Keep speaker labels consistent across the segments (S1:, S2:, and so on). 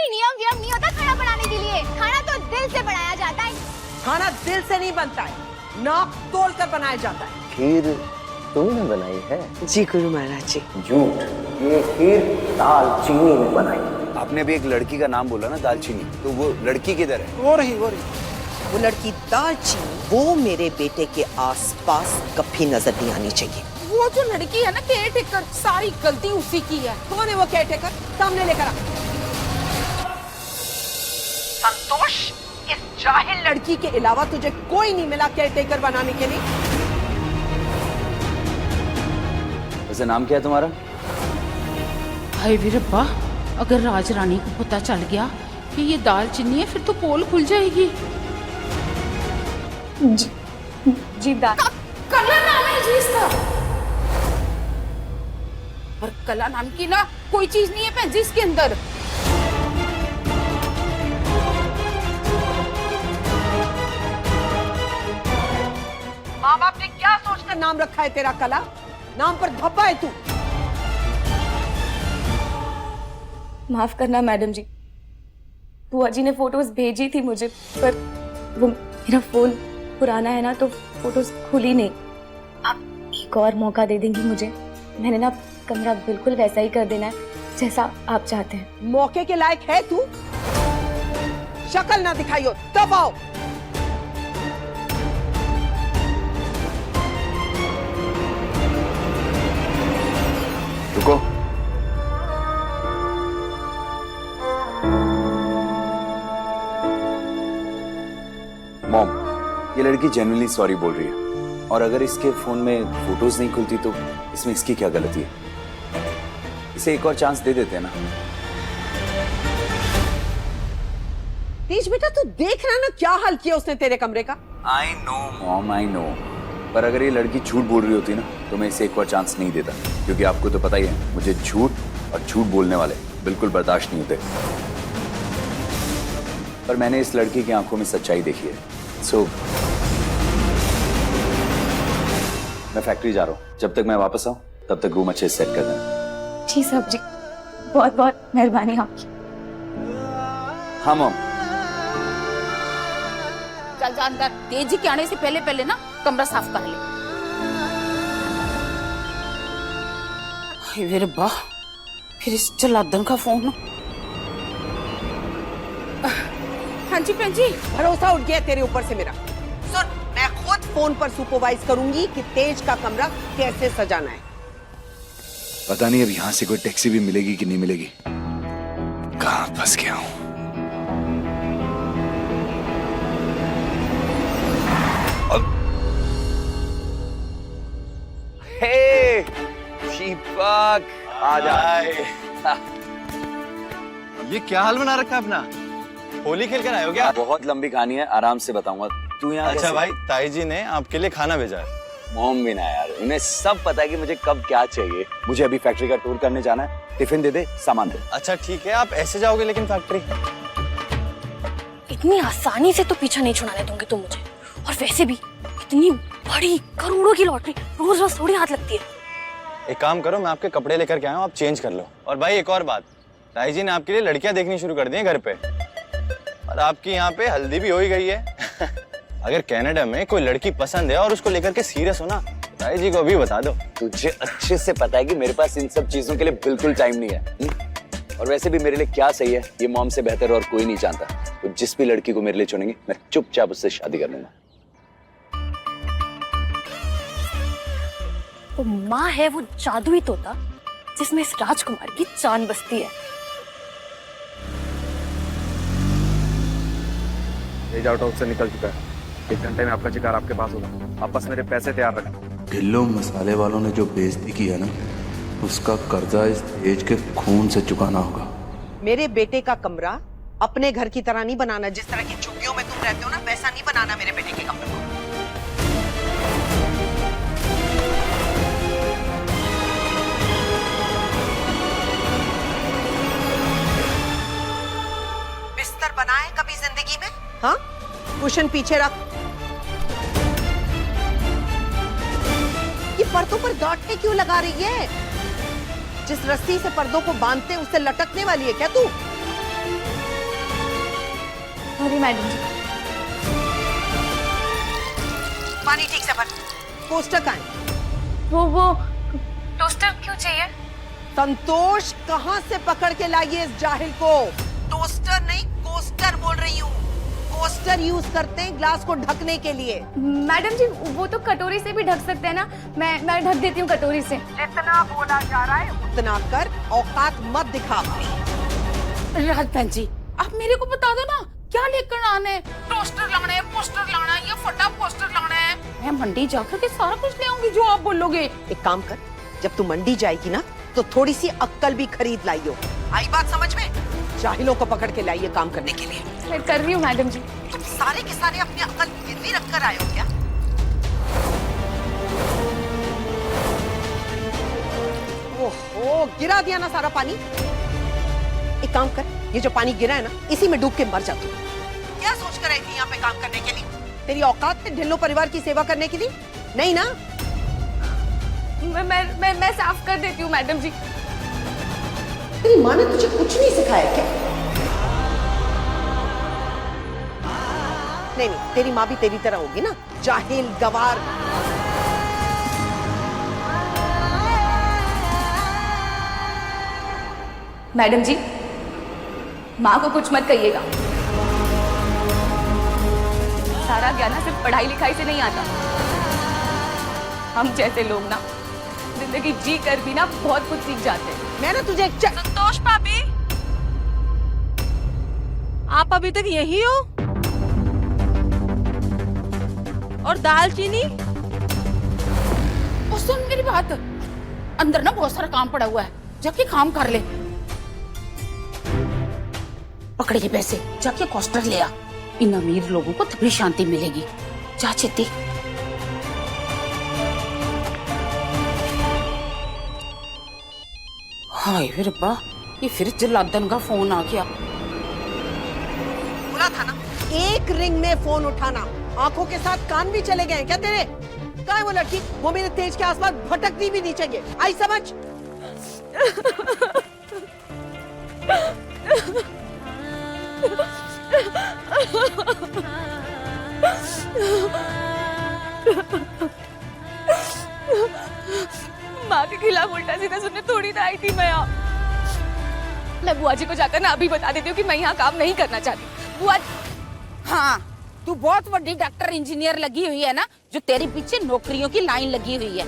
S1: कोई नियम वियम नहीं होता खाना बनाने के लिए। खाना तो दिल से बनाया जाता है।
S2: खाना दिल से नहीं बनता है, नाक तोल कर बनाया जाता है।
S3: खीर तुमने बनाई है?
S2: जी गुरु महाराज जी।
S3: झूठ, ये खीर दालचीनी ने बनाई। आपने भी एक लड़की का नाम बोला ना, दालचीनी, तो वो लड़की किधर है?
S2: वो रही। वो लड़की दालचीनी, वो मेरे बेटे के आसपास कभी नजर नहीं आनी चाहिए।
S4: वो जो लड़की है ना केयरटेकर, सारी गलती उसी की है।
S2: कौन है वो केयरटेकर? सामने लेकर आ। संतोष, इस जाहिल लड़की के अलावा तुझे कोई नहीं मिला केयरटेकर बनाने के लिए?
S3: वैसे नाम क्या है तुम्हारा?
S4: हाय वी रब्बा, अगर राज रानी को पता चल गया कि ये दालचीनी है फिर तो पोल खुल जाएगी।
S1: जी दाल।
S4: कला नाम है जी इसका। और कला नाम की ना कोई चीज नहीं है बहन जी इसके अंदर।
S2: माँ बाप ने क्या सोचकर नाम रखा है तेरा? कला नाम पर धब्बा है तू।
S5: माफ करना मैडम जी, बुआ जी ने फोटोज भेजी थी मुझे, पर वो मेरा फोन पुराना है ना, तो फोटोज खुली नहीं। आप एक और मौका दे देंगी मुझे? मैंने ना कमरा बिल्कुल वैसा ही कर देना है जैसा आप चाहते हैं।
S2: मौके के लायक है तू? शक्ल ना दिखाइयो, तब आओ।
S3: रुको। मॉम, ये लड़की जेन्युइनली सॉरी बोल रही है, और अगर इसके फोन में फोटोज नहीं खुलती तो इसमें इसकी क्या गलती है? इसे एक और चांस दे देते हैं ना।
S2: तेज बेटा, तू देख रहा है ना क्या हाल किया उसने तेरे कमरे का?
S3: I know mom, I know, पर अगर ये लड़की झूठ बोल रही होती ना तो मैं इसे एक और चांस नहीं देता, क्योंकि आपको तो पता ही है मुझे झूठ और झूठ बोलने वाले बिल्कुल बर्दाश्त नहीं होते। पर मैंने इस लड़की की आंखों में सच्चाई देखी है, सो मैं फैक्ट्री जा रहा हूँ। जब तक मैं वापस आऊँ तब तक रूम अच्छे से सेट कर देना।
S5: जी साहब जी, बहुत बहुत मेहरबानी आपकी।
S3: हाँ मॉम।
S4: चल जा अंदर, तेजी के आने से पहले पहले ना कमरा साफ कर ले। हाय वे रब्बा, फिर इस जलादन का फोन। हाँ जी बहन जी।
S2: भरोसा उठ गया तेरे ऊपर से मेरा। सुन, मैं खुद फोन पर सुपरवाइज करूंगी कि तेज का कमरा कैसे सजाना है।
S3: पता नहीं अब यहाँ से कोई टैक्सी भी मिलेगी कि नहीं मिलेगी। कहाँ फंस गया हूँ। हे दीपक, आजा।
S6: ये क्या हाल बना रखा है अपना? होली खेल कर आए हो क्या?
S3: बहुत लंबी कहानी है, आराम से बताऊंगा। तू यहाँ
S6: अच्छा भाई, ताई जी ने आपके लिए खाना भेजा है।
S3: मॉम भी ना यार, उन्हें सब पता है कि मुझे कब क्या चाहिए। मुझे अभी फैक्ट्री का टूर करने जाना है, टिफिन दे दे, सामान दे।
S6: अच्छा ठीक है, आप ऐसे जाओगे लेकिन फैक्ट्री?
S5: इतनी आसानी से तो पीछा नहीं छुड़ाने दूंगी तुम मुझे, और वैसे भी इतनी बड़ी करोड़ों की लॉटरी रोज रोज थोड़ी हाथ लगती है।
S6: एक काम करो, मैं आपके कपड़े लेकर के आया हूँ, आप चेंज कर लो। और भाई एक और बात, ताई जी ने आपके लिए लड़कियां देखनी शुरू कर दी हैं घर पे, और आपकी यहाँ पे हल्दी भी हो ही गई है। अगर कनाडा में कोई लड़की पसंद है और उसको लेकर के सीरियस हो ना, ताई जी को भी बता दो।
S3: तुझे अच्छे से पता है कि मेरे पास इन सब चीजों के लिए बिल्कुल टाइम नहीं है। और वैसे भी मेरे लिए क्या सही है ये मॉम से बेहतर और कोई नहीं जानता। तो जिस भी लड़की को मेरे लिए चुनेंगे मैं चुपचाप उससे शादी कर लूंगा।
S5: वो माँ है वो जादुई तोता जिसमें इस राजकुमार की जान बसती है।
S7: एज आउट हाउस से निकल चुका है, 1 घंटे में आपका शिकार आपके पास होगा। आप बस मेरे पैसे तैयार रखें।
S8: ढिल्लो मसाले वालों ने जो बेइज्जती की है ना, उसका कर्जा इस तेज के खून से चुकाना होगा।
S2: मेरे बेटे का कमरा अपने घर की तरह नहीं बनाना। जिस तरह की झुग्गियों में तुम रहते हो ना, वैसा नहीं बनाना मेरे बेटे के कमरे को। बिस्तर बनाए कभी जिंदगी में? हाँ, कुशन पीछे रख। ये पर्दों पर गांठें क्यों लगा रही है? जिस रस्सी से पर्दों को बांधते उससे लटकने वाली है क्या तू?
S5: सॉरी मैडम जी।
S2: पानी ठीक से भर। पोस्टर कहाँ है?
S5: वो टोस्टर क्यों चाहिए?
S2: संतोष, कहाँ से पकड़ के लाइए इस जाहिल को? टोस्टर नहीं, कोस्टर बोल रही हूँ। कोस्टर यूज करते हैं ग्लास को ढकने के लिए।
S5: मैडम जी वो तो कटोरी से भी ढक सकते हैं ना, मैं ढक देती हूँ कटोरी से।
S2: जितना बोला जा रहा है उतना कर, औकात मत दिखा अपनी।
S4: राज बहन जी, आप मेरे को बता दो ना, क्या लेकर आना है? टोस्टर लाना है, पोस्टर लाना है या फटा पोस्टर लाना है? मैं मंडी जाकर के सारा कुछ ले आऊंगी जो आप बोलोगे।
S2: एक काम कर, जब तू मंडी जाएगी ना तो थोड़ी सी अक्कल भी खरीद लाइयो। आई बात समझ में? जाहिलों को पकड़ के लाइए काम करने के लिए।
S5: मैं कर रही हूँ मैडम जी।
S2: तुम सारे के सारे अपनी अक्ल गिरवी रख कर आए हो क्या? ओहो, गिरा दिया ना सारा पानी। एक काम कर, ये जो पानी गिरा है ना, इसी में डूब के मर जा तू। क्या सोच कर आई थी यहाँ पे काम करने के लिए? तेरी औकात है ढिल्लो परिवार की सेवा करने की? नहीं ना?
S5: मैं साफ कर देती हूँ मैडम जी।
S2: तेरी माँ ने तुझे कुछ नहीं सिखाया क्या? नहीं, तेरी माँ भी तेरी तरह होगी ना, जाहिल गवार।
S5: मैडम जी माँ को कुछ मत कहिएगा। सारा ज्ञान ना सिर्फ पढ़ाई लिखाई से नहीं आता। हम जैसे लोग ना जिंदगी जी कर भी ना बहुत कुछ सीख जाते हैं।
S2: मैं ना तुझे एक
S9: संतोष भाभी, आप अभी तक यही हो? और दालचीनी?
S4: ओ सुन मेरी बात, अंदर ना बहुत सारा काम पड़ा हुआ है, जाके काम कर ले। पकड़े ये पैसे, जाके कोस्टर ले आ। इन अमीर लोगों को तभी शांति मिलेगी। जा चित्ती। हाय वे रब्बा, ये फिर जलादन का फोन आ गया।
S2: बोला था ना, एक रिंग में फोन उठाना। आंखों के साथ कान भी चले गए क्या तेरे? कहाँ है वो लड़की? वो मेरे तेज के आसपास भटकती भी नहीं चाहिए। आई समझ?
S5: माँ के खिलाफ उल्टा सीधा सुनने थोड़ी ना आई थी मैं यहाँ। मैं बुआ जी को जाकर ना अभी बता देती हूँ कि मैं यहाँ काम नहीं करना चाहती। बुआ,
S4: हाँ, तू बहुत बड़ी डॉक्टर इंजीनियर लगी हुई है ना, जो तेरे पीछे नौकरियों की लाइन लगी हुई है।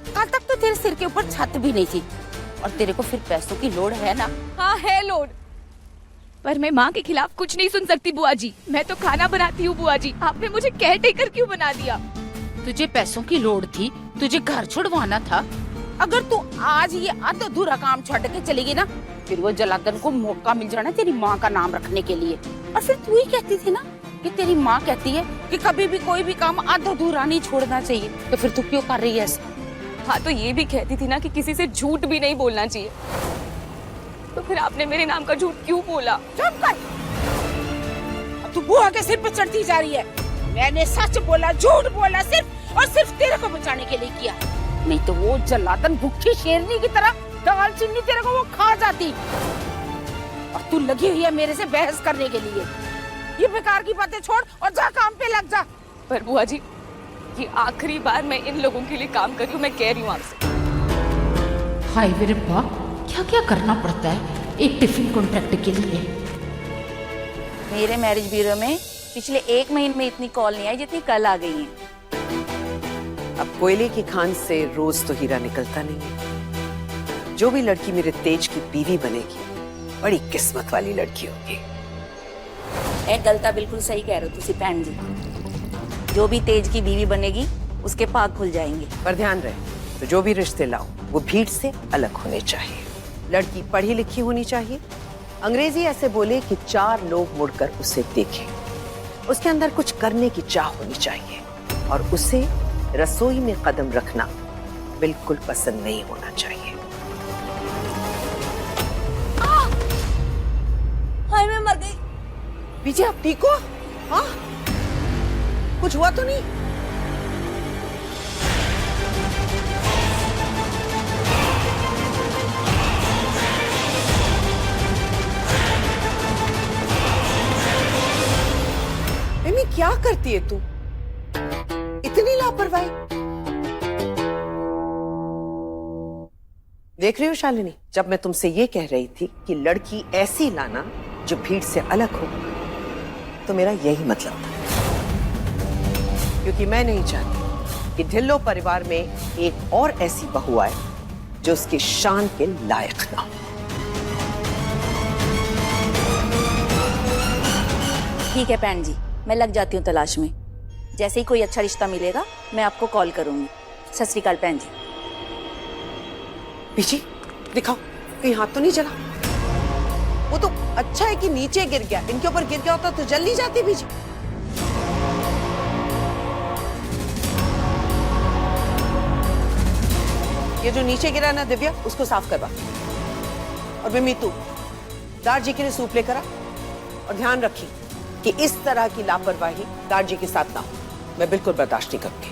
S4: कल तक तो तेरे सिर के ऊपर छत भी नहीं थी, और तेरे को फिर पैसों की लोड है ना?
S5: हाँ है लोड, पर मैं माँ के खिलाफ कुछ नहीं सुन सकती बुआ जी। मैं तो खाना बनाती हूँ बुआ जी, आपने मुझे केयर टेकर क्यों बना दिया?
S4: तुझे पैसों की लोड थी, तुझे घर छुड़वाना था। अगर तू आज ये अधूरा काम छोड़ के चलेगी ना, फिर वो जलादन को मौका मिल जाना तेरी माँ का नाम रखने के लिए। और फिर तू ही कहती थी ना कि तेरी माँ कहती है कि कभी भी कोई भी काम अधूरा नहीं छोड़ना चाहिए, तो फिर तू क्यों कर रही है ऐसा?
S5: हाँ तो ये भी कहती थी ना कि किसी से झूठ भी नहीं बोलना चाहिए, तो फिर आपने मेरे नाम का झूठ क्यों बोला?
S4: चुप कर, तू बुआ के सिर पे चढ़ती जा रही है। मैंने सच बोला, झूठ बोला, सिर्फ और सिर्फ तेरे को बचाने के लिए किया। नहीं तो वो जलादन भूखी शेरनी की तरह दालचीनी तेरे को वो खा जाती। और तू लगी हुई है मेरे से बहस करने के लिए। ये बेकार की बातें छोड़ और जा काम पे लग जा।
S5: पर बुआ जी, ये आखिरी बार मैं इन लोगों के लिए काम कर रही हूँ, मैं कह रही हूँ आपसे।
S4: हाय वे रब्बा, क्या क्या करना पड़ता है एक टिफिन कॉन्ट्रैक्ट के लिए।
S10: मेरे मैरिज ब्यूरो में पिछले 1 महीने में इतनी कॉल नहीं आई जितनी कल आ गई है।
S2: अब कोयले की खान से रोज तो हीरा निकलता नहीं है। जो भी लड़की मेरे तेज की बीवी बनेगी, बड़ी किस्मत वाली लड़की होगी।
S10: गलता बिल्कुल सही कह रहे हो तुसी भैन जी। जो भी तेज की बीवी बनेगी उसके पाग खुल जाएंगे।
S2: पर ध्यान रहे, तो जो भी रिश्ते लाओ वो भीड़ से अलग होने चाहिए। लड़की पढ़ी लिखी होनी चाहिए। अंग्रेजी ऐसे बोले कि 4 लोग मुड़कर उसे देखें। उसके अंदर कुछ करने की चाह होनी चाहिए, और उसे रसोई में कदम रखना बिल्कुल पसंद नहीं होना चाहिए।
S10: हाय मैं मर गई।
S2: विजय आप ठीक हो? हाँ, कुछ हुआ तो नहीं? क्या करती है तू? इतनी लापरवाही। देख रही हो शालिनी, जब मैं तुमसे ये कह रही थी कि लड़की ऐसी लाना जो भीड़ से अलग हो, तो मेरा यही मतलब था। क्योंकि मैं नहीं चाहती कि ढिल्लो परिवार में एक और ऐसी बहू आए जो उसकी शान के लायक ना हो।
S10: ठीक है बहन जी, मैं लग जाती हूँ तलाश में। जैसे ही कोई अच्छा रिश्ता मिलेगा मैं आपको कॉल करूंगी। सत श्री अकाल बहन जी।
S2: बीजी दिखाओ, कहीं हाथ तो नहीं जला? वो तो अच्छा है कि नीचे गिर गया, इनके ऊपर गिर गया होता तो जल नहीं जाती बीजी। ये जो नीचे गिरा ना दिव्या, उसको साफ करवा। और मिमी तू दारजी के लिए सूप लेकर आ। और ध्यान रखी कि इस तरह की लापरवाही दारजी के साथ ना हो। मैं बिल्कुल बर्दाश्त नहीं करूंगी।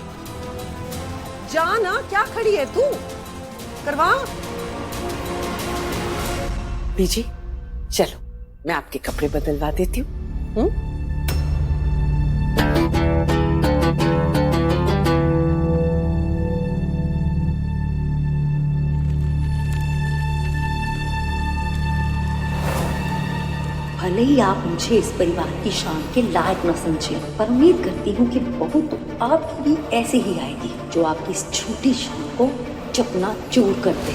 S2: जा ना, क्या खड़ी है तू? करवा। बीजी चलो, मैं आपके कपड़े बदलवा देती हूँ।
S11: भले ही आप मुझे इस परिवार की शान के लायक न समझें, पर उम्मीद करती हूँ कि बहू तो आपकी भी ऐसे ही आएगी जो आपकी इस छोटी शान को चकनाचूर कर दे।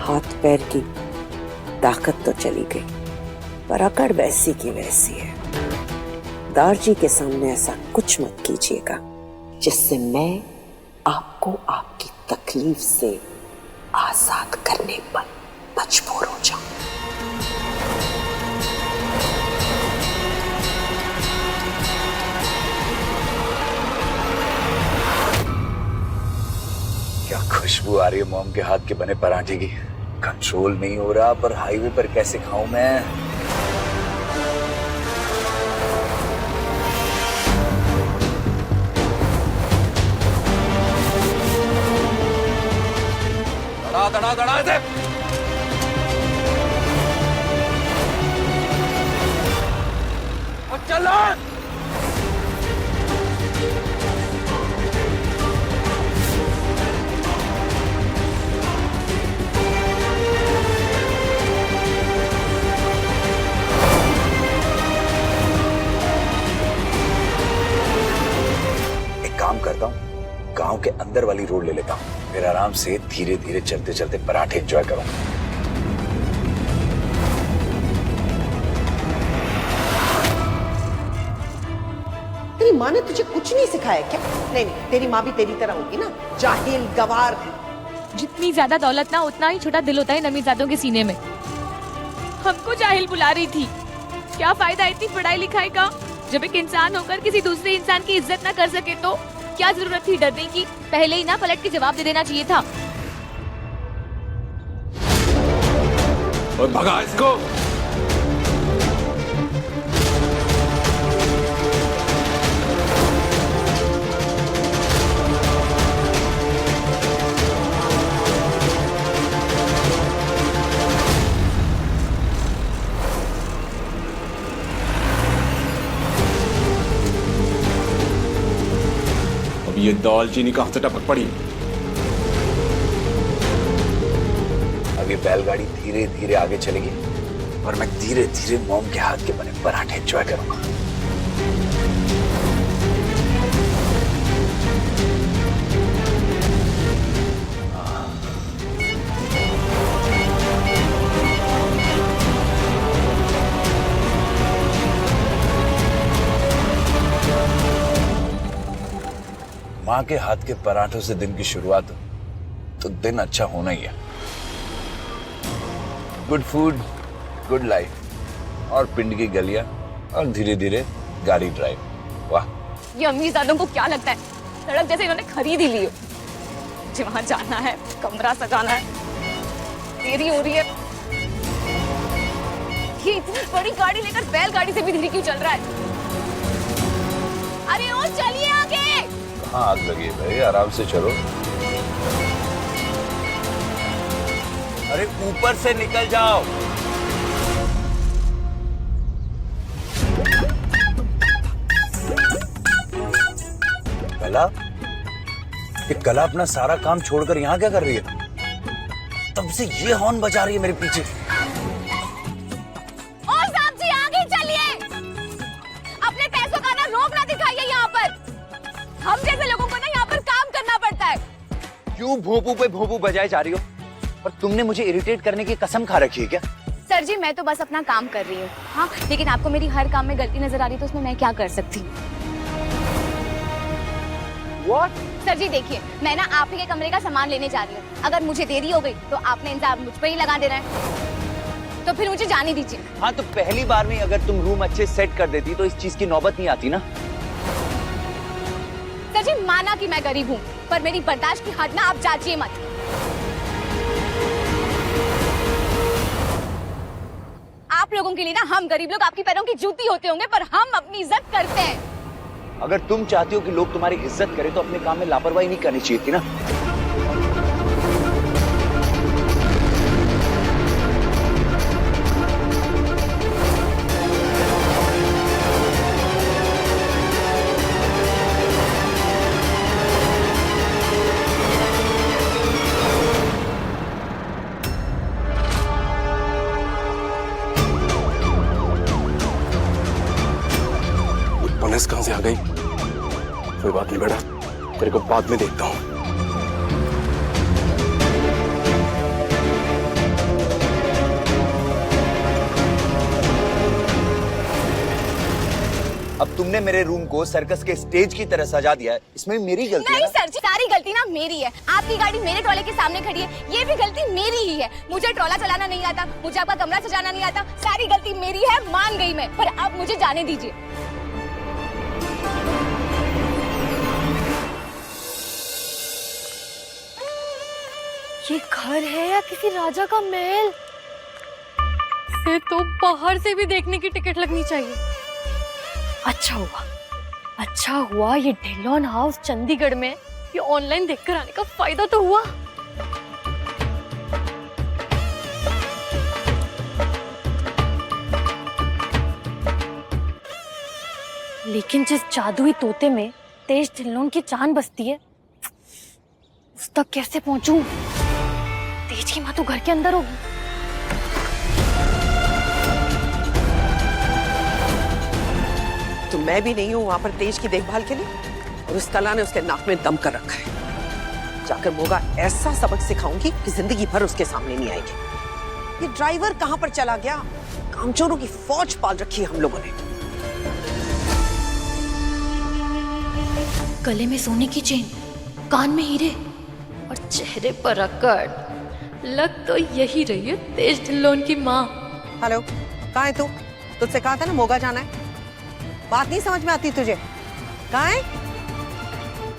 S2: हाथ पैर की ताकत तो चली गई, पर अकड़ वैसी की वैसी है। दारजी के सामने ऐसा कुछ मत कीजिएगा जिससे मैं आपको आपकी तकलीफ से आजाद करने पर मजबूर हो जाऊं।
S3: क्या खुशबू आ रही है मॉम के हाथ के बने पराठे की। कंट्रोल नहीं हो रहा, पर हाईवे पर कैसे खाऊं मैं? दड़ा दड़ा दड़ा से। और चलो। एक काम करता हूँ, गांव के अंदर वाली रोड ले लेता हूँ, फिर आराम से धीरे धीरे चलते चलते पराठे एंजॉय करूंगा।
S2: तेरी माँ ने तुझे कुछ नहीं सिखाया क्या? नहीं नहीं, तेरी माँ भी तेरी तरह होगी ना, जाहिल गवार।
S5: जितनी ज्यादा दौलत ना, उतना ही छोटा दिल होता है नमीजादों के सीने में। हमको जाहिल बुला रही थी। क्या फायदा इतनी पढ़ाई लिखाई का जब एक इंसान होकर किसी दूसरे इंसान की इज्जत ना कर सके तो? क्या जरूरत थी डरने की? पहले ही ना पलट के जवाब दे देना चाहिए था।
S7: और भगा इसको। ये दालचीनी कहां से टपक पड़ी?
S3: अब ये बैलगाड़ी धीरे धीरे आगे चलेगी और मैं धीरे धीरे मॉम के हाथ के बने पराठे एंजॉय करूंगा। माँ के हाथ के पराठों से दिन की शुरुआत हो तो दिन अच्छा होना ही है। गुड फूड, गुड लाइफ और पिंड की गलियां और धीरे धीरे गाड़ी ड्राइव। वाह,
S5: ये अमीरजादों को क्या लगता है सड़क जैसे इन्होंने खरीद ही ली हो। मुझे वहां जाना है, कमरा सजाना है, देरी हो रही है। ये इतनी बड़ी गाड़ी लेकर बैलगाड़ी से भी धीरे क्यों चल रहा है? अरे ओ चलिए आगे।
S3: कहाँ आग लगी है भाई, आराम से चलो। अरे ऊपर से निकल जाओ। कला, ये कला अपना सारा काम छोड़कर यहाँ क्या कर रही है? तब से ये हॉर्न बजा रही है मेरे पीछे।
S1: ओ साहब जी आगे चलिए, अपने पैसों का ना रोक ना दिखाइए यहाँ पर। हम जैसे लोगों को ना यहाँ पर काम करना पड़ता है।
S3: क्यों भोंपू पे भोंपू बजाए जा रही हो? और तुमने मुझे इरिटेट करने की कसम खा रखी है क्या?
S1: सर जी मैं तो बस अपना काम कर रही हूँ। हाँ लेकिन आपको मेरी हर काम में गलती नजर आ रही है तो उसमें मैं क्या कर सकती हूँ?
S3: What?
S1: सर जी देखिए, मैं ना आप ही के कमरे का सामान लेने जा रही हूँ। अगर मुझे देरी हो गई तो आपने इंतजाम मुझ पर ही लगा देना है, तो फिर मुझे जाने दीजिए।
S3: हाँ तो पहली बार में अगर तुम रूम अच्छे सेट कर देती तो इस चीज की नौबत नहीं आती ना।
S1: सर जी माना कि मैं गरीब हूँ, पर मेरी बर्दाश्त की हद ना आप जांचिए मत। आप लोगों के लिए ना हम गरीब लोग आपकी पैरों की जूती होते होंगे, पर हम अपनी इज्जत करते हैं।
S3: अगर तुम चाहती हो कि लोग तुम्हारी इज्जत करें तो अपने काम में लापरवाही नहीं करनी चाहिए थी ना।
S7: पुलिस कहां से आ गई? कोई बात नहीं बेटा, तेरे को बाद में देखता हूँ।
S3: अब तुमने मेरे रूम को सर्कस के स्टेज की तरह सजा दिया है, इसमें मेरी गलती
S1: नहीं
S3: है?
S1: सर जी, सारी गलती ना मेरी है। आपकी गाड़ी मेरे ट्रॉले के सामने खड़ी है, ये भी गलती मेरी ही है। मुझे ट्रॉला चलाना नहीं आता, मुझे आपका कमरा सजाना नहीं आता, सारी गलती मेरी है, मान गई मैं। पर अब मुझे जाने दीजिए।
S5: ये घर है या किसी राजा का महल? से तो बाहर से भी देखने की टिकट लगनी चाहिए। अच्छा हुआ ये ढिल्लोन हाउस चंडीगढ़ में। ये ऑनलाइन देखकर आने का फायदा तो हुआ। लेकिन जिस जादुई तोते में तेज ढिल्लोन की जान बसती है, उस तक कैसे पहुंचूं? तेज की माँ तो घर के अंदर होगी।
S2: तो मैं भी नहीं हूं वहां पर तेज की देखभाल के लिए, और उस कला ने उसके नाक में दम कर रखा है। जाकर मोगा ऐसा सबक सिखाऊंगी कि जिंदगी भर उसके सामने नहीं आएगी। ये ड्राइवर कहां पर चला गया? कामचोरों की फौज पाल रखी है हम लोगों ने।
S5: गले में सोने की चेन, कान में हीरे और चेहरे पर अकड़। लग तो यही रही है तेज ढिल्लोन की माँ।
S2: हेलो, कहाँ है तू? तुझसे कहा था ना मोगा जाना है। बात नहीं समझ में आती तुझे? कहाँ है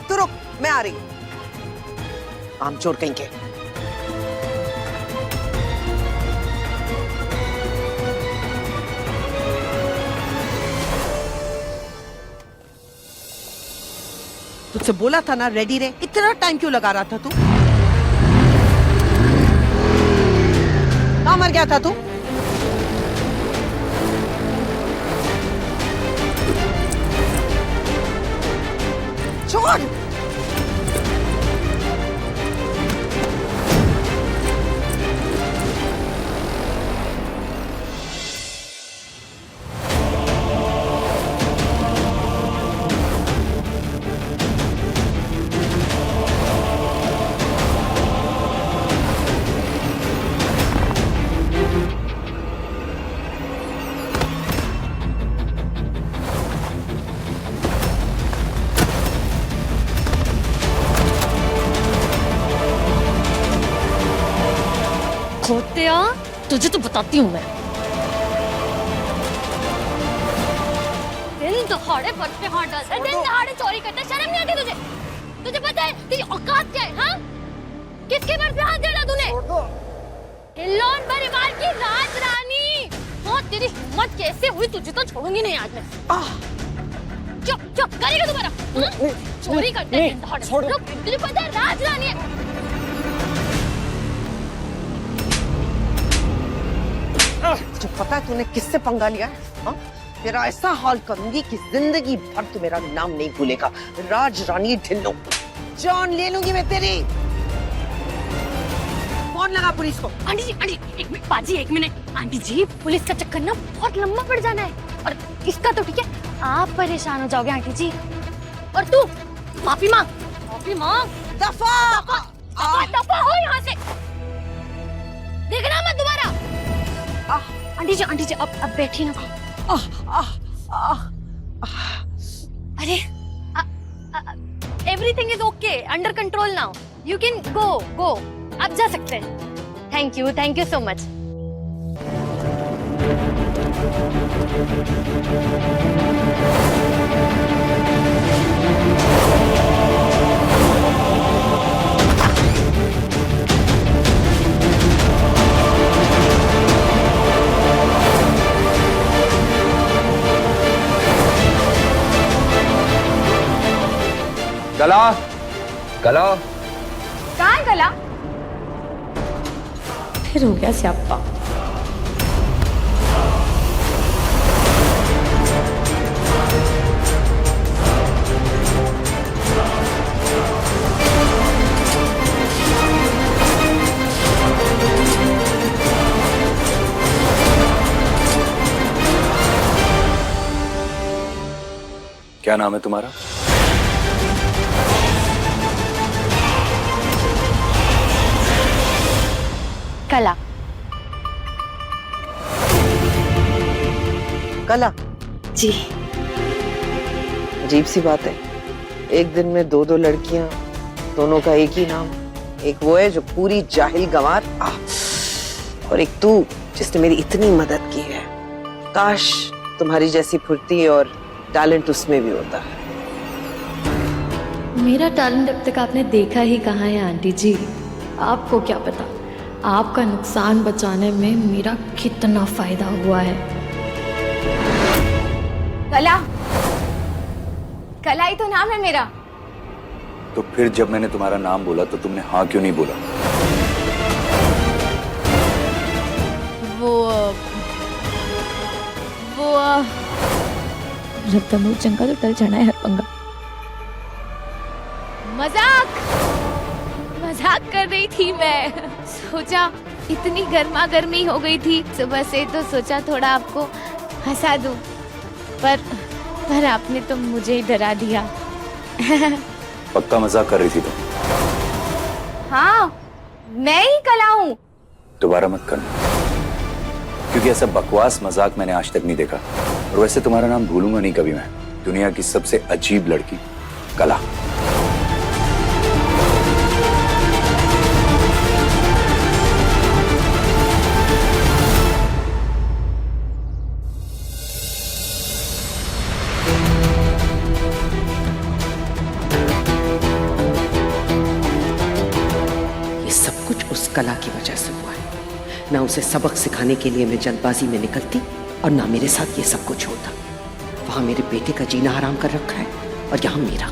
S2: तू? रुक, मैं आ रही हूँ। आमचोर कहीं के। तुझसे बोला था ना रेडी रहे। इतना टाइम क्यों लगा रहा था तू? कहाँ मर गया था तू? छोड़।
S5: खोतिया, तुझे तो बताती हूँ मैं। दिन दहाड़े पर पे हाथ डालता है, दिन दहाड़े चोरी करता है, शर्म नहीं आती तुझे? तुझे पता है तेरी औकात क्या है? हाँ, किसके पर पे हाथ डाला तूने? ढिल्लोन परिवार की राजरानी। हाँ, तेरी हिम्मत कैसे हुई? तुझे तो छोड़ूंगी नहीं आज मैं। चुप चुप, करेगा दोबारा।
S1: चोरी करते हैं। रुक, तुझे पता है राज रानी है।
S2: तुझे पता है तूने किससे पंगा लिया है? हाँ? तेरा ऐसा हाल करूंगी कि जिंदगी भर तू मेरा नाम नहीं भूलेगा। राज रानी ढिल्लो, जान ले लूंगी मैं तेरी। फोन लगा पुलिस को।
S1: आंटी जी, एक मिनट बाजी, 1 मिनट। आंटी जी, पुलिस का चक्कर ना बहुत लंबा पड़ जाना है, और इसका तो ठीक है, आप परेशान हो जाओगे आंटी जी। और तू माफी मांग, दफा हो यहाँ से, देखना मत दोबारा। आंटी जी अब बैठी ना। अरे everything is okay, under control now, you can go, आप जा सकते हैं। Thank you so much.
S3: कला, कला,
S1: कहाँ है कला?
S5: फिर हो गया स्यापा।
S3: क्या नाम है तुम्हारा?
S1: कला।
S2: कला
S5: जी।
S2: अजीब सी बात है, एक दिन में दो लड़कियां, दोनों का एक ही नाम। एक वो है जो पूरी जाहिल गंवार, और एक तू जिसने मेरी इतनी मदद की है। काश तुम्हारी जैसी फुर्ती और टैलेंट उसमें भी होता है।
S5: मेरा टैलेंट अब तक आपने देखा ही कहाँ है आंटी जी। आपको क्या पता आपका नुकसान बचाने में मेरा कितना फायदा हुआ है।
S1: कला ही तो नाम है मेरा।
S3: तो फिर जब मैंने तुम्हारा नाम बोला तो तुमने हाँ क्यों नहीं बोला?
S5: वो रत्तमू चंगा तो टल जाना है हर पंगा।
S1: मजाक कर रही थी मैं। सोचा इतनी गर्मा गर्मी हो गई थी सुबह से, तो सोचा थोड़ा आपको हंसा दूं, पर आपने तो मुझे ही डरा दिया।
S3: पक्का मजाक कर रही थी तुम?
S1: हाँ, मैं ही कला हूँ।
S3: दोबारा मत करना, क्योंकि ऐसा बकवास मजाक मैंने आज तक नहीं देखा। और वैसे तुम्हारा नाम भूलूंगा नहीं कभी मैं। दुनिया की सबसे अजीब लड़की, कला।
S2: कला की वजह से हुआ है। ना उसे सबक सिखाने के लिए मैं जल्दबाजी में निकलती, और ना मेरे साथ ये सब कुछ होता। वहां मेरे बेटे का जीना हराम कर रखा है, और यहाँ मेरा।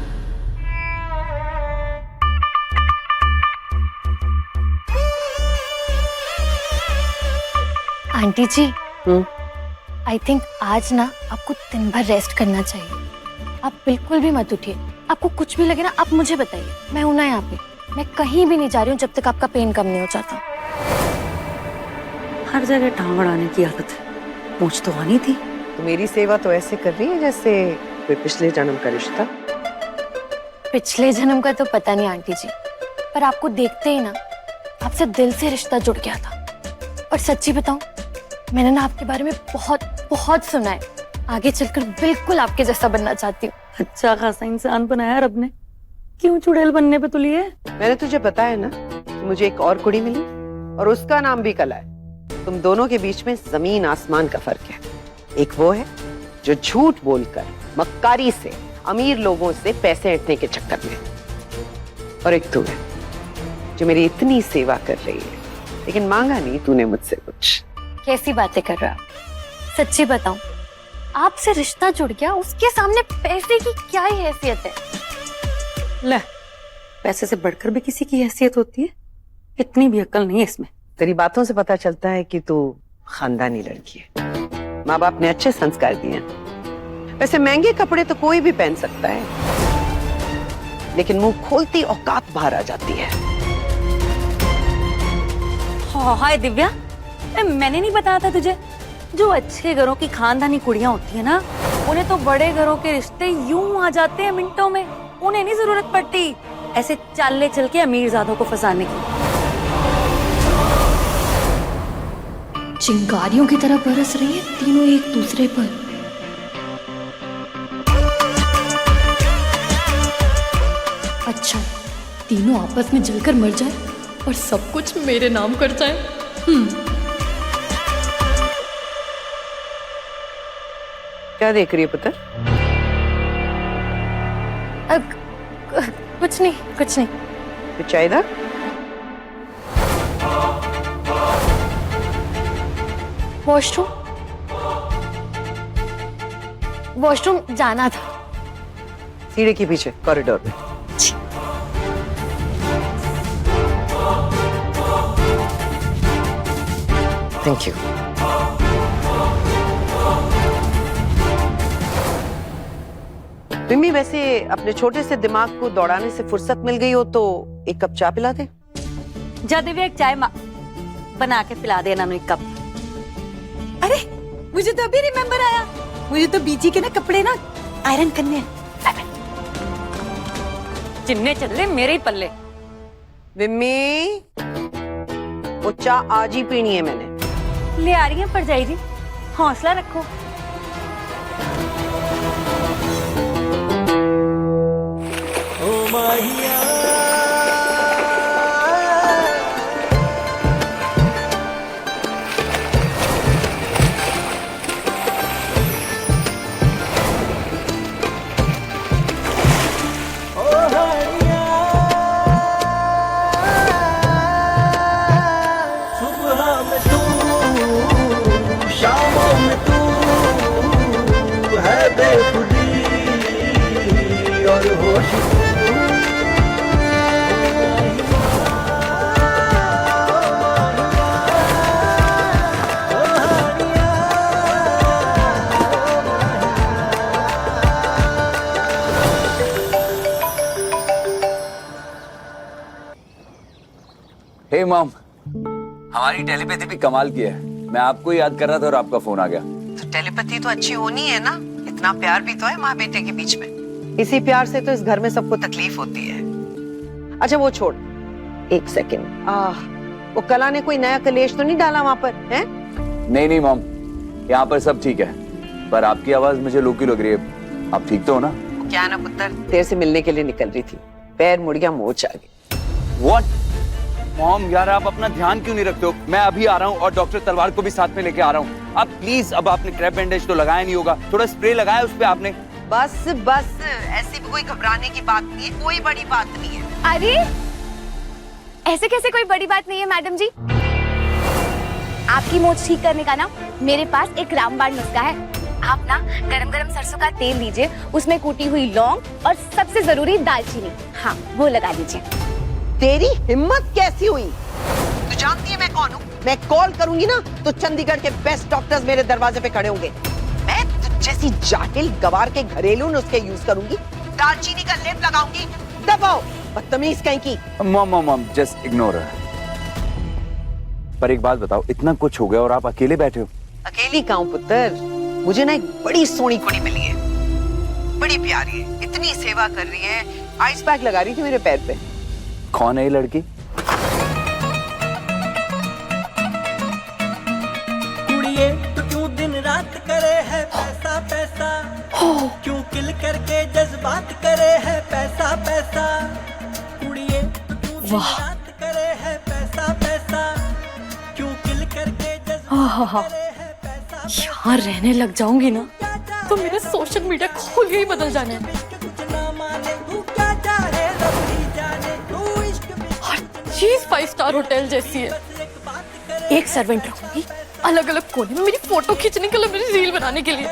S1: आंटी जी, आई थिंक आज ना आपको दिन भर रेस्ट करना चाहिए। आप बिल्कुल भी मत उठिए। आपको कुछ भी लगे ना, आप मुझे बताइए, मैं हूं ना यहाँ पे। मैं कहीं भी नहीं जा रही हूँ जब तक आपका पेन कम नहीं हो जाता।
S11: हर जगह टांग अड़ाने की आदत है, पूछ तो आनी थी।
S2: तो मेरी सेवा तो ऐसे कर रही है जैसे कोई पिछले जन्म का रिश्ता।
S1: पिछले जन्म का तो पता नहीं आंटी जी, पर आपको देखते ही ना आपसे दिल से रिश्ता जुड़ गया था। और सच्ची बताऊं, मैंने ना आपके बारे में बहुत बहुत सुना है। आगे चलकर बिल्कुल आपके जैसा बनना चाहती हूँ।
S11: अच्छा खासा इंसान बनाया रब ने, क्यों चुड़ैल बनने पे तुली है?
S2: मैंने तुझे बताया ना कि मुझे एक और कुड़ी मिली, और उसका नाम भी कला है। तुम दोनों के बीच में जमीन आसमान का फर्क है। एक वो है जो झूठ बोलकर मक्कारी से अमीर लोगों से पैसे ऐंठने के चक्कर में, और एक तू है जो मेरी इतनी सेवा कर रही है, लेकिन मांगा नहीं तूने मुझसे कुछ।
S1: कैसी बातें कर रहे हो आप? सच्ची बताऊं, आपसे रिश्ता जुड़ गया, उसके सामने पैसे की क्या ही हैसियत है?
S11: ले, पैसे से बढ़कर भी किसी की हैसियत होती है? इतनी भी अक्ल नहीं है इसमें।
S2: तेरी बातों से पता चलता है कि तू खानदानी लड़की है, माँ बाप ने अच्छे संस्कार दिए हैं। वैसे महंगे कपड़े तो कोई भी पहन सकता है, लेकिन मुंह खोलती औकात बाहर आ जाती है।
S11: हाय दिव्या, मैंने नहीं बताया था तुझे? जो अच्छे घरों की खानदानी कुड़ियां होती है ना, उन्हें तो बड़े घरों के रिश्ते यूं आ जाते हैं मिनटों में। उन्हें नहीं जरूरत पड़ती ऐसे चाले चल के अमीरजादों को फंसाने की।
S1: चिंगारियों की तरह बरस रही है तीनों एक दूसरे पर। अच्छा, तीनों आपस में जलकर मर जाए और सब कुछ मेरे नाम कर जाए।
S2: क्या देख रही है पुत्र?
S1: कुछ नहीं, कुछ नहीं।
S2: कुछ चाहिए?
S1: वॉशरूम, वॉशरूम जाना था।
S2: सीढ़ी के पीछे कॉरिडोर में। Thank you. मिम्मी, वैसे अपने छोटे से दिमाग को दौड़ाने से फुर्सत मिल गई हो तो एक कप चाय पिला दे।
S11: जा दिव्या, एक चाय बना के पिला दे ना एक कप।
S9: अरे मुझे तो अभी रिमेम्बर आया, मुझे तो बीजी के ना कपड़े ना आयरन करने हैं।
S11: चिन्ने चल ले मेरे ही पल्ले।
S2: मिम्मी, वो चाय आज ही पीनी है मैंने।
S11: ले आ रही है परजाई जी, हौसला रखो।
S3: हे मॉम, हमारी टेलीपैथी भी कमाल की है। मैं आपको याद कर रहा था और आपका फोन आ गया।
S2: तो टेलीपैथी तो अच्छी होनी है ना, इतना प्यार भी तो है माँ बेटे के बीच में। इसी प्यार से तो इस घर में सबको तकलीफ होती है। अच्छा वो छोड़, एक सेकंड, वो कला ने कोई नया कलेश तो नहीं डाला वहां पर, हैं?
S3: नहीं मॉम, यहाँ पर सब ठीक है, पर आपकी आवाज मुझे लो की लग रही है। आप ठीक तो हो ना?
S2: क्या ना पुत्र, तेरे से मिलने के लिए निकल रही थी, पैर मुड़ गया, मोच आ गई।
S3: What? मॉम यार, आप अपना ध्यान क्यों नहीं रखते हो? मैं अभी आ रहा हूँ और डॉक्टर तलवार को भी साथ में लेके आ रहा हूँ। आप प्लीज, अब आपने क्रैप बैंडेज तो लगाया नहीं होगा, थोड़ा स्प्रे लगाया उस पे आपने।
S2: बस ऐसी भी कोई घबराने की बात नहीं है, कोई बड़ी बात नहीं है।
S1: अरे ऐसे कैसे कोई बड़ी बात नहीं है मैडम जी? आपकी मोच ठीक करने का ना मेरे पास एक रामबाण नुस्खा है। आप ना गरम गरम सरसों का तेल लीजिए, उसमें कूटी हुई लौंग और सबसे जरूरी दालचीनी, हाँ वो लगा लीजिए।
S2: तेरी हिम्मत कैसी हुई? तू जानती है मैं कौन हूँ? मैं कॉल करूंगी ना तो चंडीगढ़ के बेस्ट डॉक्टर्स मेरे दरवाजे पे खड़े होंगे। मैं तुझ जैसी जाहिल गवार के घरेलू नुस्खे यूज करूंगी, दालचीनी का लेप लगाऊंगी। दबाओ, बदतमीज कहीं की।
S3: Mom just ignore her। पर एक बात बताओ, इतना कुछ हो गया और आप अकेले बैठे हो?
S2: अकेली कहूँ पुत्र, मुझे ना एक बड़ी सोनी कुड़ी मिली है, बड़ी प्यारी है, इतनी सेवा कर रही है, आइस पैक लगा रही थी मेरे पैर पे।
S3: कौन है ये लड़की?
S12: कुड़िए तो क्यों दिन रात करे है पैसा पैसा, क्यों किल करके जज्बात करे है पैसा पैसा। कुड़िए तो क्यों दिन रात करे है पैसा पैसा, क्यों किल करके जज्बात करे है पैसा।
S1: यहाँ रहने लग जाऊंगी ना तो मेरे सोशल मीडिया खोल के ही बदल जाने हैं। चीज 5 स्टार होटल जैसी है। एक सर्वेंट रखूंगी, अलग अलग कोने में मेरी फोटो खींचने के लिए, मेरी रील बनाने के लिए।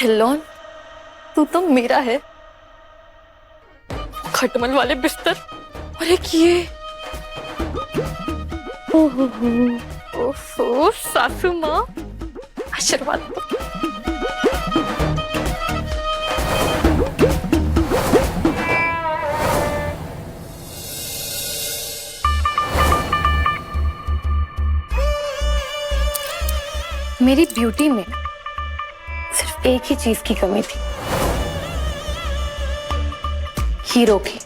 S1: थिल्लोन, तू तो मेरा है। खटमल वाले बिस्तर और एक ये। ओहो सासू माँ, आशीर्वाद दो। मेरी ब्यूटी में सिर्फ एक ही चीज की कमी थी, हीरो की।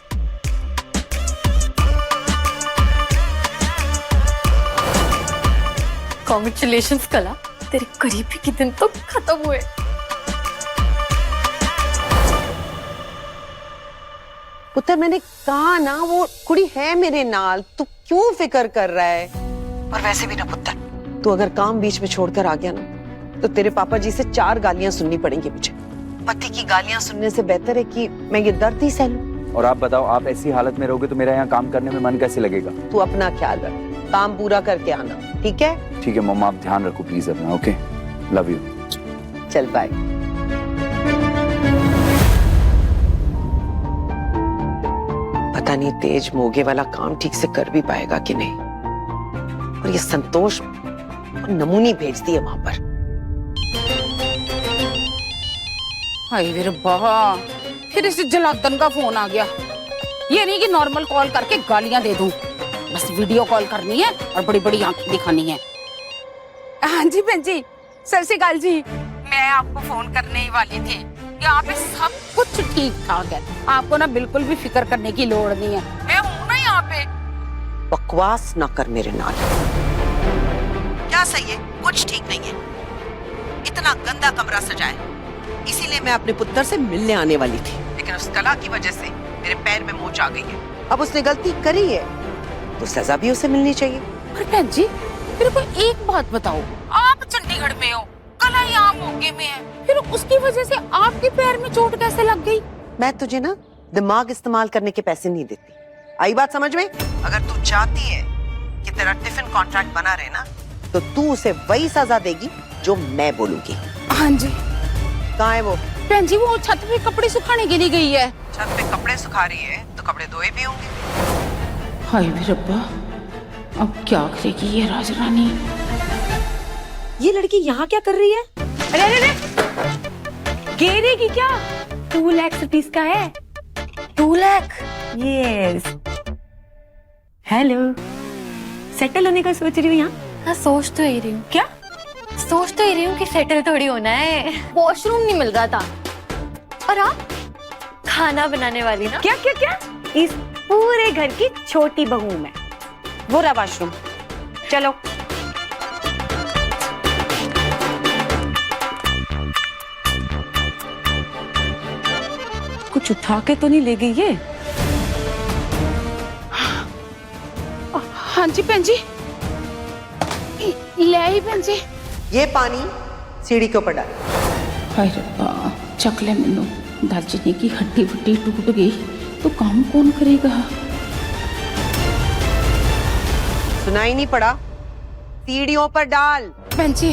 S1: कॉन्ग्रेचुलेशंस कला, तेरे करीबी के दिन तो खत्म हुए।
S2: पुत्र मैंने कहा ना, वो कुड़ी है मेरे नाल, तू क्यों फिक्र कर रहा है? और वैसे भी ना पुत्र, तू अगर काम बीच में छोड़कर आ गया ना, तो तेरे पापा जी से 4 गालियां सुननी पड़ेंगी मुझे। पति की गालियां सुनने से बेहतर है कि मैं ये दर्द ही सह लूं।
S3: और आप बताओ, आप ऐसी हालत में रहोगे तो मेरा यहाँ काम करने में मन कैसे लगेगा?
S2: तू अपना ख्याल रख, काम पूरा करके आना, ठीक है?
S3: ठीक है मम्मा, आप ध्यान रखो प्लीज अपना। Okay, love you.
S2: चल बाय। पता नहीं तेज मोगे वाला काम ठीक से कर भी पाएगा कि नहीं। और ये संतोष नमूनी भेजती है वहां पर।
S4: हाय वे रब्बा, फिर इस जलातन का फोन आ गया। ये नहीं कि नॉर्मल कॉल करके गालियां दे दूं, बस वीडियो कॉल करनी है और बड़ी बड़ी आंखें दिखानी है। हाँ जी बहन जी, सत श्री अकाल जी। मैं आपको फोन करने ही वाली थी। यहाँ पे सब कुछ ठीक ठाक है, आपको ना बिल्कुल भी फिक्र करने की लोड़ नहीं है। मैं हूँ ना यहाँ पे।
S2: बकवास ना कर मेरे नाल। क्या सही है? कुछ ठीक नहीं है। इतना गंदा कमरा सजाया, इसीलिए मैं अपने पुत्र से मिलने आने वाली थी, लेकिन उस कला की वजह से मेरे पैर में मोच आ गई है। अब उसने गलती करी है तो सजा भी उसे मिलनी चाहिए।
S4: पर बहन जी, मेरे को एक बात बताओ, आप चंडीगढ़ में हो, कला यहाँ मोगे में है, फिर उसकी वजह से आपके पैर में चोट कैसे लग गई?
S2: मैं तुझे ना दिमाग इस्तेमाल करने के पैसे नहीं देती, आई बात समझ में? अगर तू चाहती है कि तेरा टिफिन कॉन्ट्रैक्ट बना रहे ना, तो तू उसे वही सजा देगी जो मैं बोलूंगी।
S4: हाँ जी।
S2: कहाँ है वो?
S4: बहन जी, वो छत पे कपड़े सुखाने के लिए गई है।
S2: छत पे कपड़े सुखा रही है तो कपड़े धोए भी होंगे।
S4: हाय वे रब्बा, अब क्या करेगी ये राजरानी?
S9: ये लड़की यहाँ क्या कर रही है? अरे अरे अरे, गिरेगी क्या? 2 लाख रुपीस का है।
S1: 2 लाख?
S9: यस। हेलो, सेटल होने का सोच रही हूँ यहाँ?
S1: हाँ, सोच तो ही रही हूँ।
S9: क्या?
S1: सोच तो ही रही हूँ कि सेटल थोड़ी होना है। वॉशरूम नहीं मिल रहा था, और आप खाना बनाने वाली ना?
S9: क्या क्या क्या? इस पूरे घर की छोटी बहू मैं। वो रहा वॉशरूम, चलो। कुछ उठा के तो नहीं ले गई ये?
S4: हाँ जी बहन जी, ले आई बहन जी।
S2: ये पानी सीढ़ी के ऊपर डाल।
S4: हाय रब्बा, चकले मिन्नू, दालचीनी की हड्डी वड्डी टूट गई तो काम कौन करेगा?
S2: सुनाई नहीं पड़ा? सीढ़ियों पर डाल।
S4: बहन जी,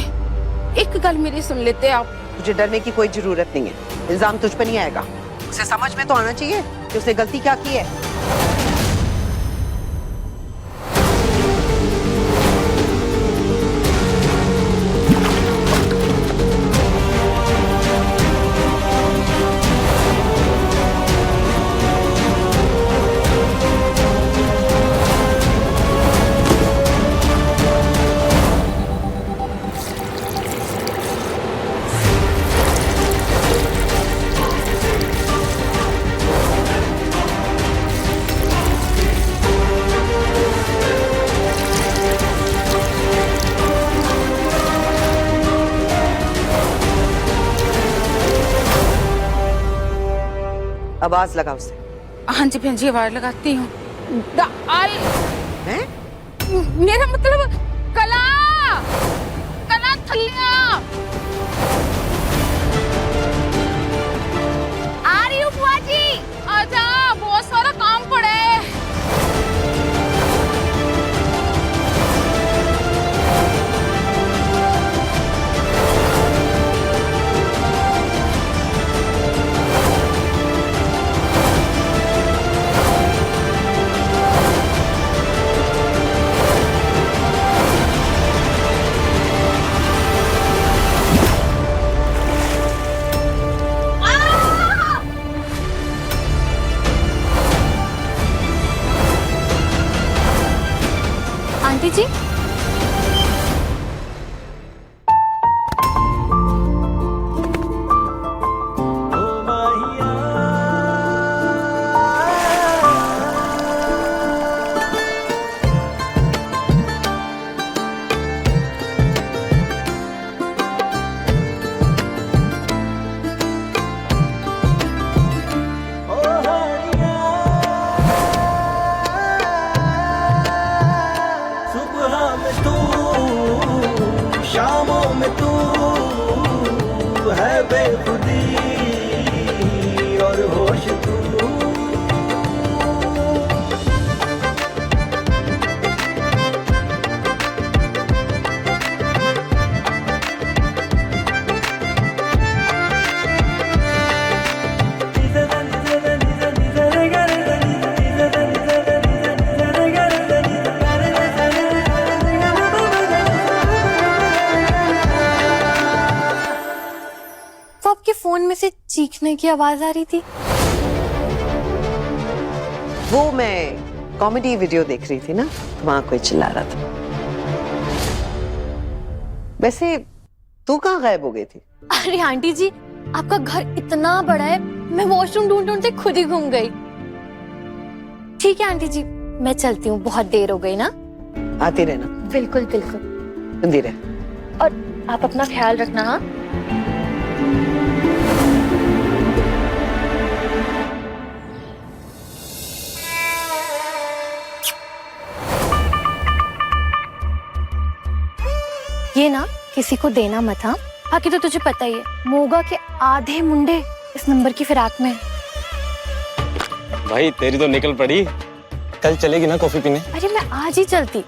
S4: एक गल मेरी सुन लेते आप।
S2: तुझे डरने की कोई जरूरत नहीं है, इल्जाम तुझ पर नहीं आएगा। उसे समझ में तो आना चाहिए कि उसने गलती क्या की है। आवाज लगा उसे।
S4: हाँ जी बहन जी, आवाज लगाती हूँ।
S2: हैं?
S4: मेरा मतलब कला, कला थल्लिया। आ रही हूँ बुआ जी, आजा, बहुत सारा काम पड़ा है।
S1: फोन में से चीखने की आवाज आ रही थी?
S2: वो मैं कॉमेडी वीडियो देख रही थी ना, तो वहां कोई चिल्ला रहा था। वैसे तू कहाँ गायब हो गई थी?
S1: अरे आंटी जी, आपका घर इतना बड़ा है, मैं वॉशरूम ढूंढ ढूंढते खुद ही घूम गई। ठीक है आंटी जी, मैं चलती हूँ, बहुत देर हो गई ना।
S2: आती रहना।
S1: बिल्कुल बिल्कुल।
S2: सुनती रह।
S1: और आप अपना ख्याल रखना। हाँ, ये ना किसी को देना मत। हाँ, बाकी तो तुझे पता ही है, मोगा के आधे मुंडे इस नंबर की फिराक में।
S6: भाई तेरी तो निकल पड़ी, कल चलेगी ना कॉफी पीने?
S1: अरे मैं आज ही चलती,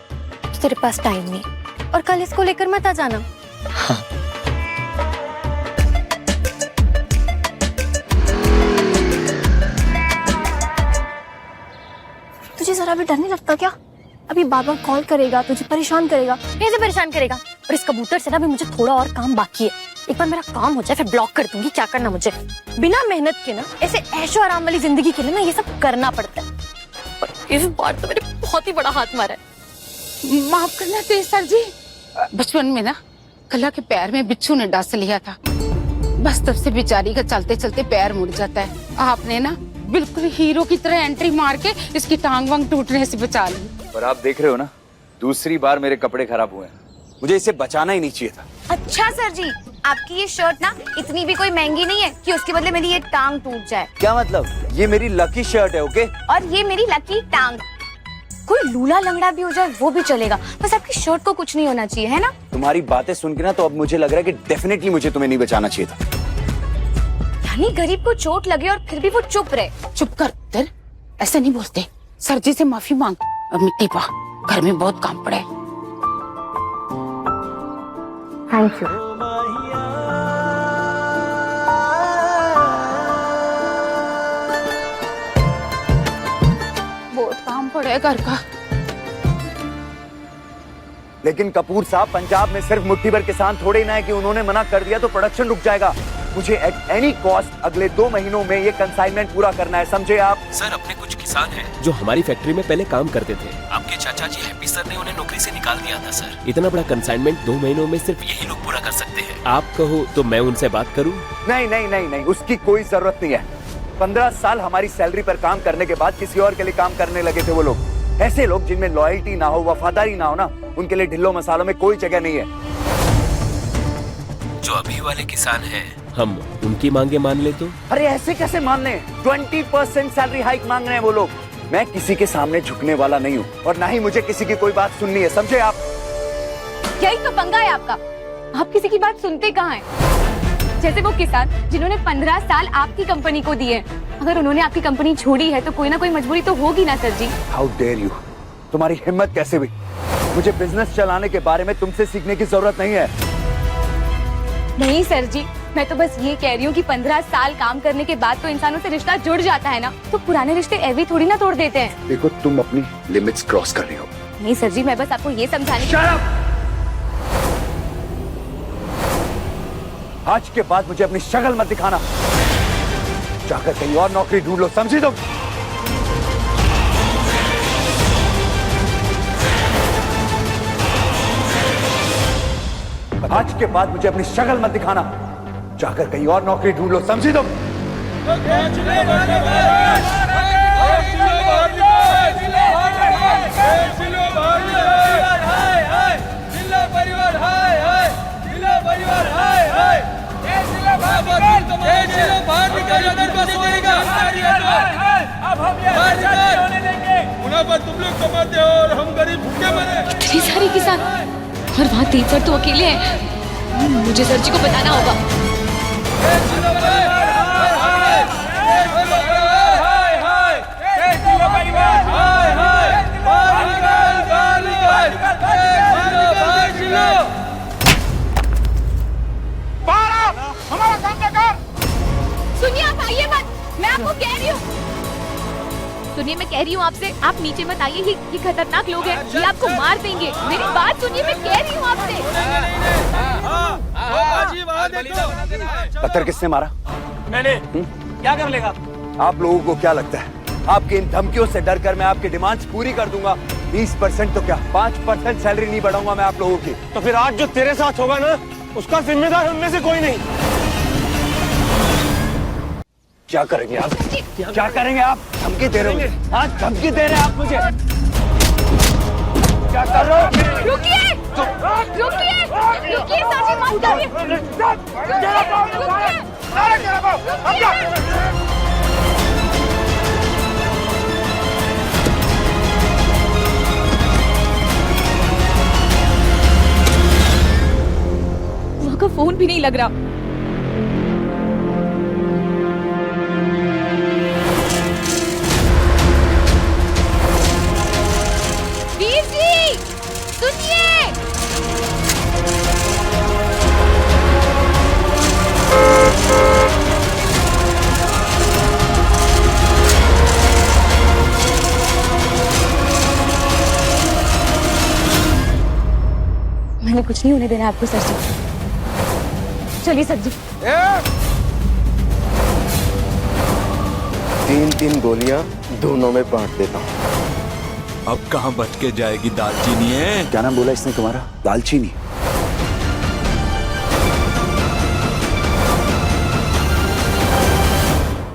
S1: तेरे पास टाइम नहीं, और कल इसको लेकर मत आ जाना।
S6: हाँ।
S1: तुझे जरा भी डर नहीं लगता क्या? अभी बाबा कॉल करेगा, तुझे परेशान करेगा, कैसे परेशान करेगा? और इस कबूतर से ना भी मुझे थोड़ा और काम बाकी है। एक बार मेरा काम हो जाए फिर ब्लॉक कर दूंगी। क्या करना मुझे, बिना मेहनत के ना ऐसे ऐशो आराम वाली जिंदगी के लिए ना ये सब करना पड़ता है। और इस बार तो मेरे बहुत ही बड़ा हाथ मारा है।
S4: माफ करना तेज सर जी, बचपन में ना कला के पैर में बिच्छू ने डस लिया था, बस तब से बेचारी का चलते चलते पैर मुड़ जाता है। आपने ना बिल्कुल हीरो की तरह एंट्री मार के इसकी टांग वांग टूटने से बचा ली।
S3: पर आप देख रहे हो ना, दूसरी बार मेरे कपड़े खराब हुए हैं। मुझे इसे बचाना ही नहीं चाहिए था।
S5: अच्छा सर जी, आपकी ये शर्ट ना इतनी भी कोई महंगी नहीं है कि उसके बदले मेरी ये टांग टूट जाए।
S3: क्या मतलब? ये मेरी लकी शर्ट है, ओके?
S5: और ये मेरी लकी टांग। कोई लूला लंगड़ा भी हो जाए वो भी चलेगा, बस आपकी शर्ट को कुछ नहीं होना चाहिए, है ना?
S3: तुम्हारी बातें सुन के ना तो अब मुझे लग रहा है कि डेफिनेटली मुझे तुम्हें नहीं बचाना चाहिए था।
S5: यानी गरीब को चोट लगे और फिर भी वो चुप रहे।
S4: चुप कर तेरे, ऐसे नहीं बोलते। सर जी से माफी मांग। अब मिट्टी पा, घर में बहुत काम पड़े।
S1: Thank you.
S4: बहुत काम पड़े घर का।
S3: लेकिन कपूर साहब, पंजाब में सिर्फ मुट्ठी भर किसान थोड़े ना है कि उन्होंने मना कर दिया तो प्रोडक्शन रुक जाएगा। मुझे एट एनी कॉस्ट अगले 2 महीनों में ये कंसाइनमेंट पूरा करना है, समझे आप?
S13: सर, अपने कुछ किसान हैं जो हमारी फैक्ट्री में पहले काम करते थे। आपके चाचा जी हैप्पी सर ने उन्हें नौकरी से निकाल दिया था सर। इतना बड़ा कंसाइनमेंट 2 महीनों में सिर्फ यही लोग पूरा कर सकते हैं। आप कहो तो मैं उनसे बात करूं?
S3: नहीं नहीं नहीं नहीं, उसकी कोई जरूरत नहीं है। 15 साल हमारी सैलरी पर काम करने के बाद किसी और के लिए काम करने लगे थे वो लोग। ऐसे लोग जिनमें लॉयल्टी ना हो, वफादारी ना हो ना, उनके लिए ढिल्लो मसालों में कोई जगह नहीं है।
S13: जो अभी वाले किसान हैं, हम उनकी मांगे मान ले तो?
S3: अरे ऐसे कैसे मान लें? 20% सैलरी हाइक मांग रहे हैं वो लोग। मैं किसी के सामने झुकने वाला नहीं हूँ और ना ही मुझे किसी की कोई बात सुननी है, समझे आप?
S5: यही तो पंगा है आपका, आप किसी की बात सुनते कहाँ हैं? जैसे वो किसान जिन्होंने 15 साल आपकी कंपनी को दिए, अगर उन्होंने आपकी कंपनी छोड़ी है तो कोई ना कोई मजबूरी तो होगी ना sir ji.
S3: How dare you, तुम्हारी हिम्मत कैसे हुई? मुझे बिजनेस चलाने के बारे में तुमसे सीखने की जरूरत नहीं है।
S5: नहीं सर जी, मैं तो बस ये कह रही हूँ कि 15 साल काम करने के बाद तो इंसानों से रिश्ता जुड़ जाता है ना, तो पुराने रिश्ते ऐवी थोड़ी ना तोड़ देते हैं।
S3: देखो, तुम अपनी लिमिट्स क्रॉस कर रही हो।
S5: नहीं सर जी, मैं बस आपको ये समझाने।
S3: Shut up! आज के बाद मुझे अपनी शक्ल मत दिखाना। जाकर कहीं और नौकरी ढूंढ लो, समझी तुम? आज के बाद मुझे अपनी शक्ल मत दिखाना। जाकर कहीं और नौकरी ढूंढ लो, समझी तुम?
S12: तुम लोग कमाते हो और हम गरीब भूखे मरे।
S5: इतने सारे किसान और वहाँ तेज तो अकेले हैं। मुझे सर जी को बताना होगा।
S12: हमारा काम कर।
S5: सुनिए, आप आइए मत, मैं आपको कह रही हूँ। सुनिए, मैं कह रही हूँ आपसे, आप नीचे मत आइए। ये खतरनाक लोग हैं, ये आपको मार देंगे। मेरी बात सुनिए, मैं कह रही हूँ आपसे।
S3: पत्थर किसने मारा?
S13: मैंने क्या कर लेगा?
S3: आप लोगों को क्या लगता है आपकी इन धमकियों से डर कर मैं आपकी डिमांड्स पूरी कर दूंगा? 20% तो क्या 5% सैलरी नहीं बढ़ाऊंगा मैं आप लोगों की।
S13: तो फिर आज जो तेरे साथ होगा ना, उसका जिम्मेदार उनमें से कोई नहीं।
S3: क्या करेंगे आप? क्या करेंगे आप? धमकी दे रहे हो? हाँ, धमकी दे रहे हैं आप मुझे? क्या कर रहे हो?
S1: रुकिए रुकिए रुकिए साजी, मत करिए।
S5: वहाँ का फोन भी नहीं लग रहा।
S1: वीर जी सुनिए।
S5: मैंने कुछ नहीं होने देना आपको सर जी। चलिए सर जी।
S8: 3-3 गोलियां दोनों में बांट देता हूँ।
S14: अब कहाँ बच के जाएगी दालचीनी है?
S3: क्या नाम बोला इसने तुम्हारा? दालचीनी?